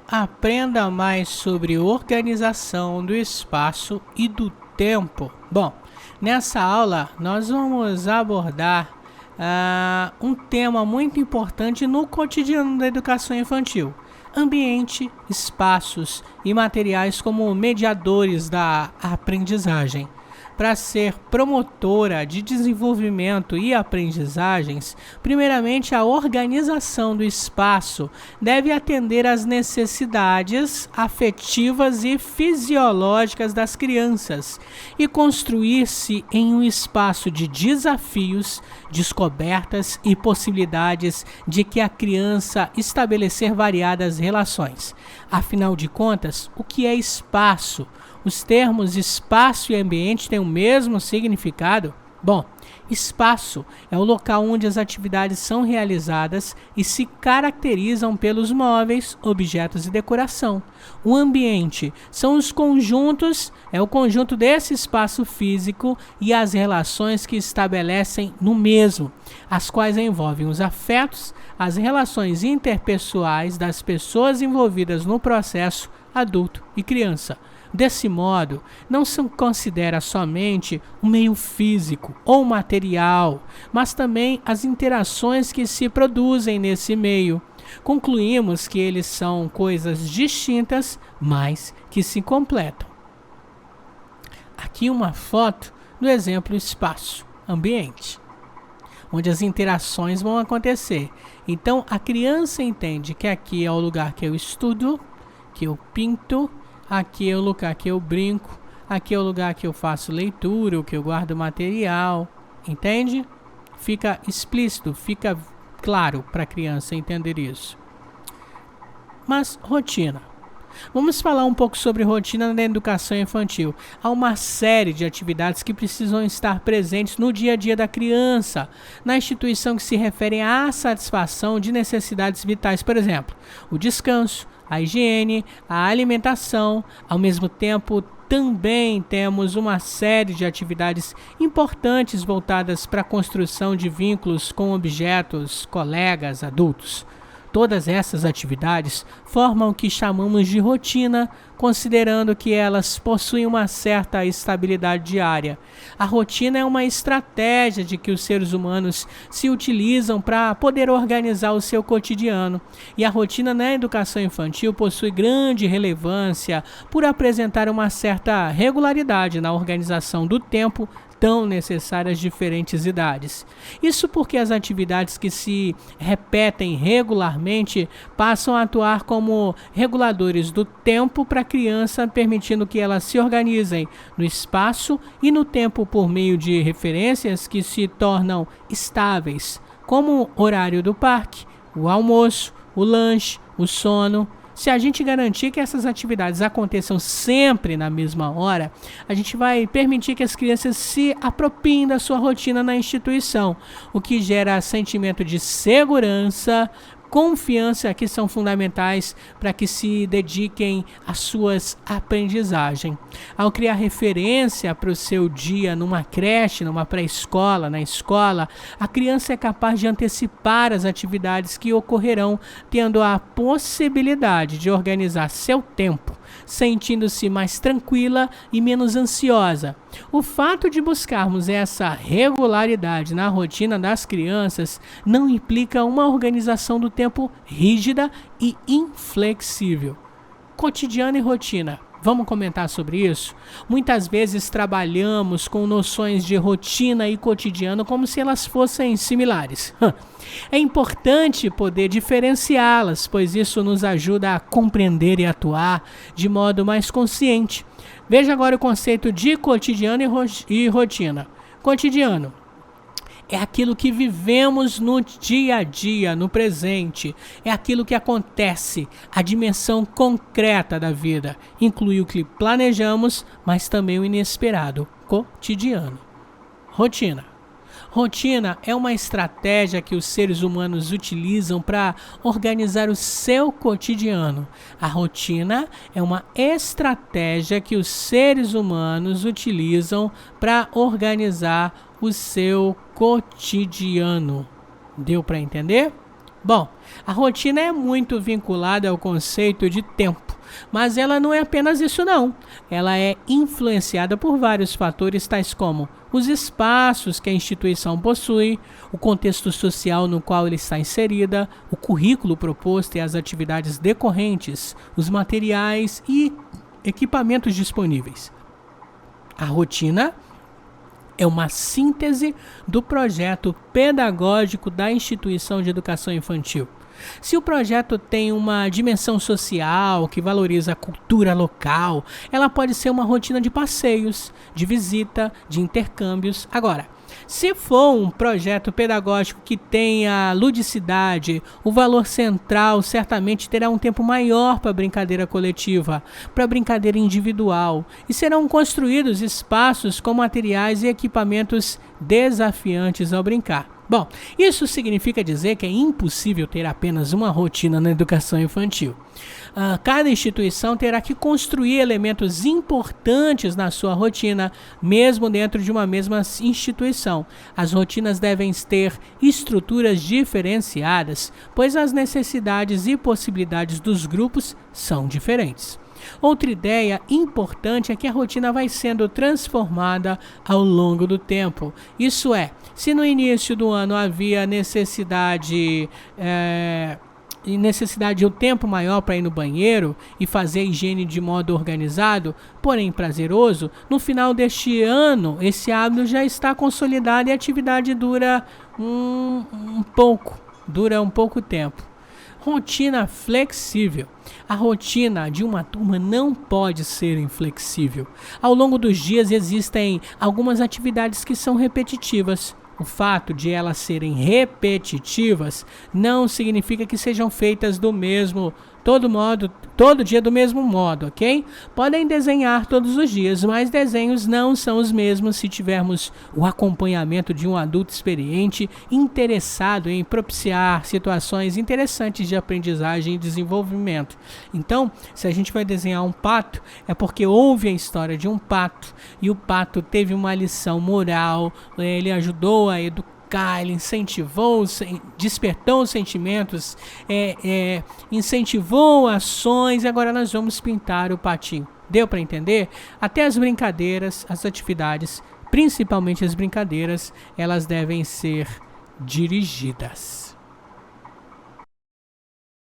aprenda mais sobre organização do espaço e do tempo. Bom, nessa aula nós vamos abordar um tema muito importante no cotidiano da educação infantil: ambiente, espaços e materiais como mediadores da aprendizagem. Para ser promotora de desenvolvimento e aprendizagens, primeiramente a organização do espaço deve atender às necessidades afetivas e fisiológicas das crianças e construir-se em um espaço de desafios, descobertas e possibilidades de que a criança estabelecer variadas relações. Afinal de contas, o que é espaço? Os termos espaço e ambiente têm o mesmo significado? Bom, espaço é o local onde as atividades são realizadas e se caracterizam pelos móveis, objetos e decoração. O ambiente são os conjuntos, é o conjunto desse espaço físico e as relações que estabelecem no mesmo, as quais envolvem os afetos, as relações interpessoais das pessoas envolvidas no processo adulto e criança. Desse modo, não se considera somente o meio físico ou material, mas também as interações que se produzem nesse meio. Concluímos que eles são coisas distintas, mas que se completam. Aqui uma foto do exemplo espaço, ambiente, onde as interações vão acontecer. Então, a criança entende que aqui é o lugar que eu estudo, que eu pinto, aqui é o lugar que eu brinco, aqui é o lugar que eu faço leitura, o que eu guardo material, entende? Fica explícito, fica claro para a criança entender isso. Mas rotina. Vamos falar um pouco sobre rotina na educação infantil. Há uma série de atividades que precisam estar presentes no dia a dia da criança, na instituição, que se referem à satisfação de necessidades vitais, por exemplo, o descanso, a higiene, a alimentação. Ao mesmo tempo, também temos uma série de atividades importantes voltadas para a construção de vínculos com objetos, colegas, adultos. Todas essas atividades formam o que chamamos de rotina, considerando que elas possuem uma certa estabilidade diária. A rotina é uma estratégia de que os seres humanos se utilizam para poder organizar o seu cotidiano. E a rotina na educação infantil possui grande relevância por apresentar uma certa regularidade na organização do tempo tão necessárias às diferentes idades. Isso porque as atividades que se repetem regularmente passam a atuar como reguladores do tempo para a criança, permitindo que elas se organizem no espaço e no tempo por meio de referências que se tornam estáveis, como o horário do parque, o almoço, o lanche, o sono. Se a gente garantir que essas atividades aconteçam sempre na mesma hora, a gente vai permitir que as crianças se apropriem da sua rotina na instituição, o que gera sentimento de segurança, confiança, que são fundamentais para que se dediquem às suas aprendizagens. Ao criar referência para o seu dia numa creche, numa pré-escola, na escola, a criança é capaz de antecipar as atividades que ocorrerão, tendo a possibilidade de organizar seu tempo, sentindo-se mais tranquila e menos ansiosa. O fato de buscarmos essa regularidade na rotina das crianças não implica uma organização do tempo rígida e inflexível. Cotidiano e rotina. Vamos comentar sobre isso? Muitas vezes trabalhamos com noções de rotina e cotidiano como se elas fossem similares. É importante poder diferenciá-las, pois isso nos ajuda a compreender e atuar de modo mais consciente. Veja agora o conceito de cotidiano e rotina. Cotidiano é aquilo que vivemos no dia a dia, no presente. É aquilo que acontece, a dimensão concreta da vida. Inclui o que planejamos, mas também o inesperado. Cotidiano. Rotina. Rotina é uma estratégia que os seres humanos utilizam para organizar o seu cotidiano. A rotina é uma estratégia que os seres humanos utilizam para organizar o seu cotidiano. Deu para entender? Bom, a rotina é muito vinculada ao conceito de tempo, mas ela não é apenas isso não. Ela é influenciada por vários fatores tais como os espaços que a instituição possui, o contexto social no qual ela está inserida, o currículo proposto e as atividades decorrentes, os materiais e equipamentos disponíveis. A rotina é uma síntese do projeto pedagógico da instituição de educação infantil. Se o projeto tem uma dimensão social que valoriza a cultura local, ela pode ser uma rotina de passeios, de visita, de intercâmbios. Agora, se for um projeto pedagógico que tenha ludicidade, o valor central certamente terá um tempo maior para brincadeira coletiva, para brincadeira individual, e serão construídos espaços com materiais e equipamentos desafiantes ao brincar. Bom, isso significa dizer que é impossível ter apenas uma rotina na educação infantil. Cada instituição terá que construir elementos importantes na sua rotina, mesmo dentro de uma mesma instituição. As rotinas devem ter estruturas diferenciadas, pois as necessidades e possibilidades dos grupos são diferentes. Outra ideia importante é que a rotina vai sendo transformada ao longo do tempo. Isso é, se no início do ano havia necessidade de um tempo maior para ir no banheiro e fazer a higiene de modo organizado, porém prazeroso, no final deste ano esse hábito já está consolidado e a atividade dura um pouco tempo. Rotina flexível. A rotina de uma turma não pode ser inflexível. Ao longo dos dias existem algumas atividades que são repetitivas. O fato de elas serem repetitivas não significa que sejam feitas todo dia do mesmo modo, ok? Podem desenhar todos os dias, mas desenhos não são os mesmos se tivermos o acompanhamento de um adulto experiente interessado em propiciar situações interessantes de aprendizagem e desenvolvimento. Então, se a gente vai desenhar um pato, é porque houve a história de um pato e o pato teve uma lição moral, ele ajudou a educar, ele incentivou, despertou sentimentos, incentivou ações, e agora nós vamos pintar o patinho. Deu para entender? Até as brincadeiras, as atividades, principalmente as brincadeiras, elas devem ser dirigidas.